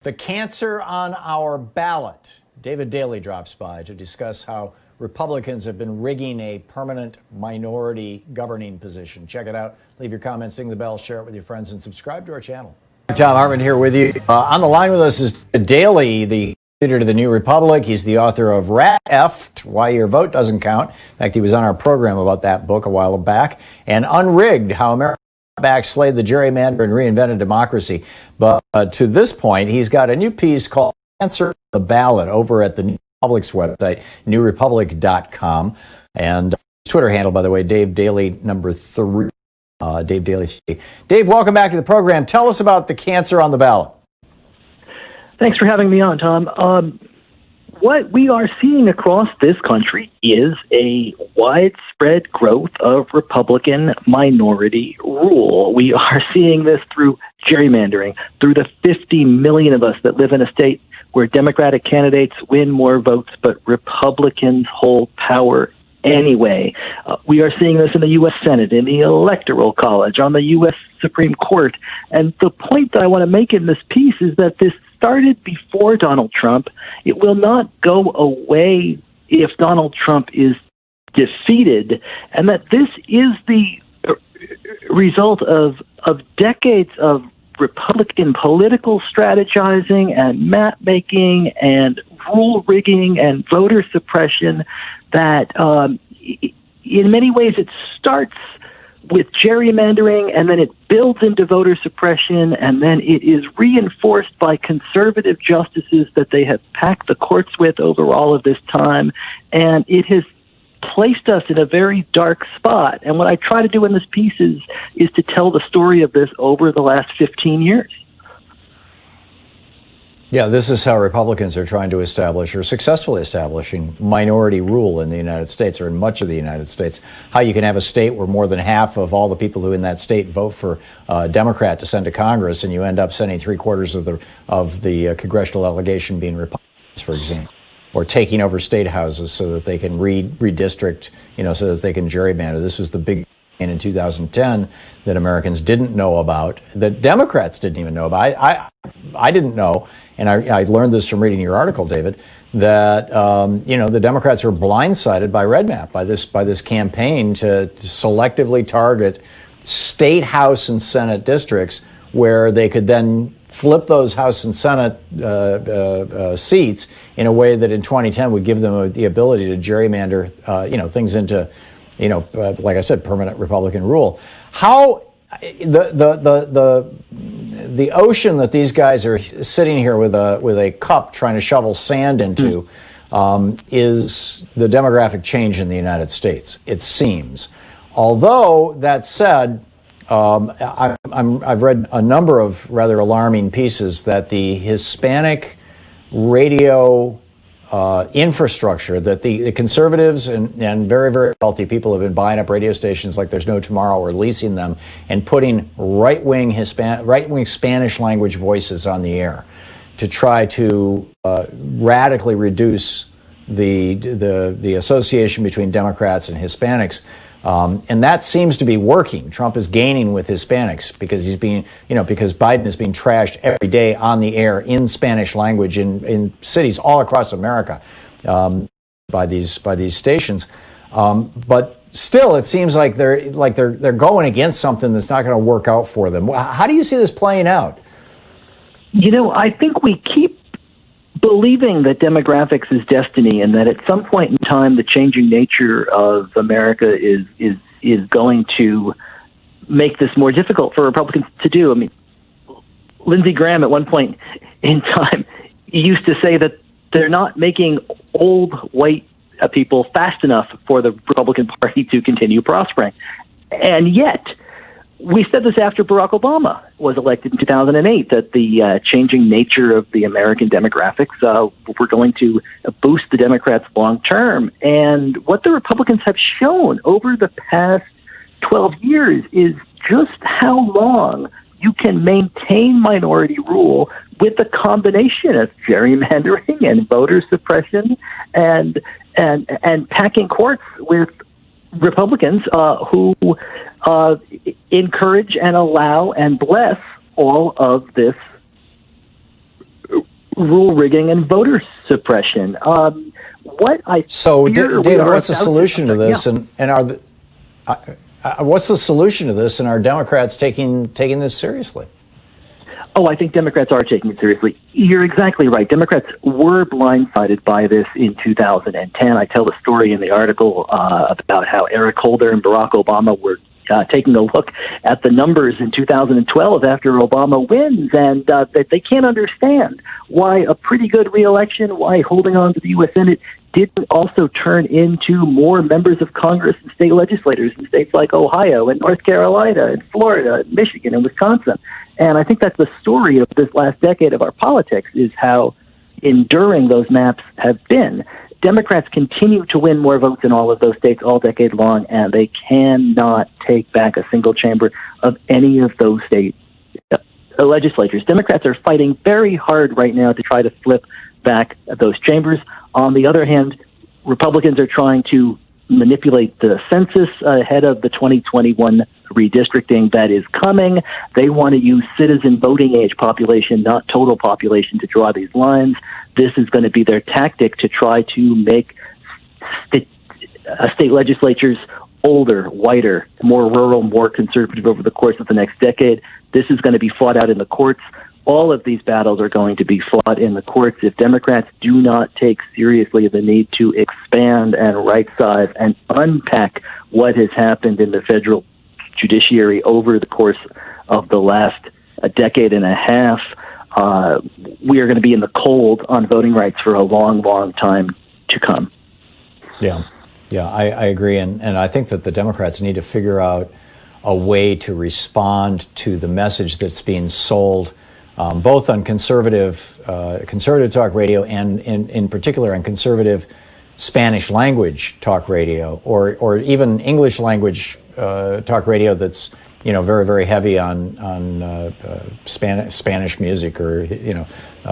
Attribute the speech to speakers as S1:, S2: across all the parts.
S1: The cancer on our ballot. David Daley drops by to discuss how Republicans have been rigging a permanent minority governing position. Check it out. Leave your comments, ding the bell, share it with your friends, and subscribe to our channel. Thom Hartmann here with you. On the line with us is Daley, the editor to the New Republic. He's the author of Ratf, Why Your Vote Doesn't Count. In fact, he was on our program about that book a while back. And Unrigged, How America Backslid the Gerrymander and Reinvented Democracy. But to this point, he's got a new piece called Cancer the Ballot over at the New Republic's website, newrepublic.com. And his Twitter handle, by the way, Dave Daley #3. Dave Daley. Dave, welcome back to the program. Tell us about the cancer on the ballot.
S2: Thanks for having me on, Tom. What we are seeing across this country is a widespread growth of Republican minority rule. We are seeing this through gerrymandering, through the 50 million of us that live in a state where Democratic candidates win more votes, but Republicans hold power anyway. We are seeing this in the U.S. Senate, in the Electoral College, on the U.S. Supreme Court. And the point that I want to make in this piece is that this started before Donald Trump. It will not go away if Donald Trump is defeated, and that this is the result of decades of Republican political strategizing and map making and rule rigging and voter suppression that in many ways it starts with gerrymandering, and then it builds into voter suppression, and then it is reinforced by conservative justices that they have packed the courts with over all of this time, and it has placed us in a very dark spot. And what I try to do in this piece is to tell the story of this over the last 15 years.
S1: Yeah, this is how Republicans are trying to establish, or successfully establishing, minority rule in the United States, or in much of the United States. How you can have a state where more than half of all the people who in that state vote for a Democrat to send to Congress, and you end up sending 3/4 of the congressional delegation being Republicans, for example, or taking over state houses so that they can redistrict, so that they can gerrymander. This was the big in 2010 that Americans didn't know about, that Democrats didn't even know about. I didn't know, and I learned this from reading your article, David, that the Democrats were blindsided by Red Map, by this campaign to selectively target state House and Senate districts where they could then flip those House and Senate seats in a way that in 2010 would give them the ability to gerrymander things into like I said, permanent Republican rule. How the ocean that these guys are sitting here with a cup trying to shovel sand into is the demographic change in the United States, it seems. Although that said, I've read a number of rather alarming pieces that the Hispanic radio infrastructure, that the conservatives and very, very wealthy people have been buying up radio stations like there's no tomorrow, or leasing them and putting right-wing Spanish language voices on the air to try to radically reduce the association between Democrats and Hispanics. And that seems to be working. Trump is gaining with Hispanics because because Biden is being trashed every day on the air in Spanish language in cities all across America by these stations. But still, it seems like they're going against something that's not going to work out for them. How do you see this playing out?
S2: I think we keep believing that demographics is destiny, and that at some point in time the changing nature of America is going to make this more difficult for Republicans to do. I mean, Lindsey Graham at one point in time used to say that they're not making old white people fast enough for the Republican Party to continue prospering. And yet, we said this after Barack Obama was elected in 2008, that the changing nature of the American demographics were going to boost the Democrats long term. And what the Republicans have shown over the past 12 years is just how long you can maintain minority rule with a combination of gerrymandering and voter suppression and packing courts with Republicans who encourage and allow and bless all of this rule rigging and voter suppression. What I
S1: so,
S2: fear
S1: David, what's the solution to this?
S2: Yeah.
S1: And are the, what's the solution to this? And are Democrats taking this seriously?
S2: Oh, I think Democrats are taking it seriously. You're exactly right. Democrats were blindsided by this in 2010. I tell the story in the article about how Eric Holder and Barack Obama were taking a look at the numbers in 2012 after Obama wins, and that they can't understand why a pretty good reelection, why holding on to the U.S. Senate didn't also turn into more members of Congress and state legislators in states like Ohio and North Carolina and Florida and Michigan and Wisconsin. And I think that's the story of this last decade of our politics, is how enduring those maps have been. Democrats continue to win more votes in all of those states all decade long, and they cannot take back a single chamber of any of those state legislatures. Democrats are fighting very hard right now to try to flip back those chambers. On the other hand, Republicans are trying to manipulate the census ahead of the 2021 redistricting that is coming. They want to use citizen voting age population, not total population, to draw these lines. This is going to be their tactic to try to make state legislatures older, whiter, more rural, more conservative over the course of the next decade. This is going to be fought out in the courts. All of these battles are going to be fought in the courts if Democrats do not take seriously the need to expand and right-size and unpack what has happened in the federal judiciary over the course of the last decade and a half. We are going to be in the cold on voting rights for a long, long time to come.
S1: Yeah, I agree. And I think that the Democrats need to figure out a way to respond to the message that's being sold both on conservative talk radio and in particular on conservative Spanish language talk radio, or even English language talk radio that's very, very heavy on Spanish music or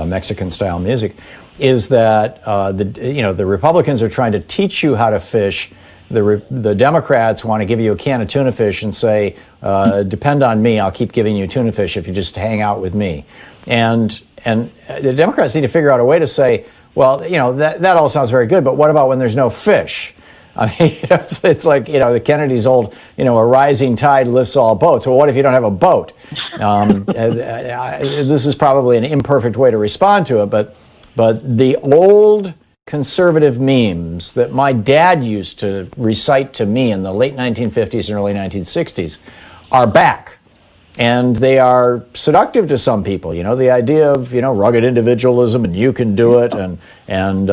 S1: Mexican style music. Is that the Republicans are trying to teach you how to fish. The Democrats want to give you a can of tuna fish and say, depend on me, I'll keep giving you tuna fish if you just hang out with me. And the Democrats need to figure out a way to say, well, that all sounds very good, but what about when there's no fish? I mean, it's like, the Kennedy's old, a rising tide lifts all boats. Well, what if you don't have a boat? This is probably an imperfect way to respond to it, but the old conservative memes that my dad used to recite to me in the late 1950s and early 1960s are back. And they are seductive to some people. The idea of, rugged individualism and you can do it and kind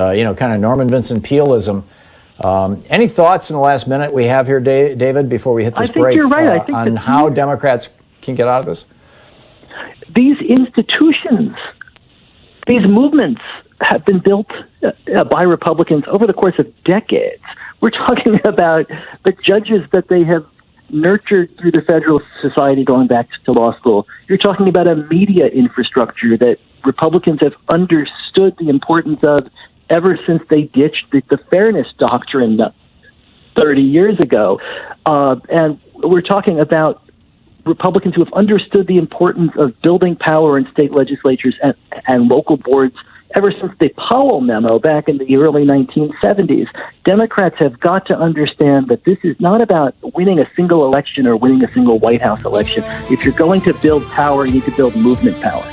S1: of Norman Vincent Pealeism. Any thoughts in the last minute we have here, David, before we hit this break?
S2: I think you're right. I think
S1: on how Democrats can get out of this?
S2: These institutions, these movements have been built by Republicans over the course of decades. We're talking about the judges that they have nurtured through the Federalist Society going back to law school. You're talking about a media infrastructure that Republicans have understood the importance of ever since they ditched the fairness doctrine 30 years ago. And we're talking about Republicans who have understood the importance of building power in state legislatures and local boards ever since the Powell memo back in the early 1970s. Democrats have got to understand that this is not about winning a single election or winning a single White House election. If you're going to build power, you need to build movement power.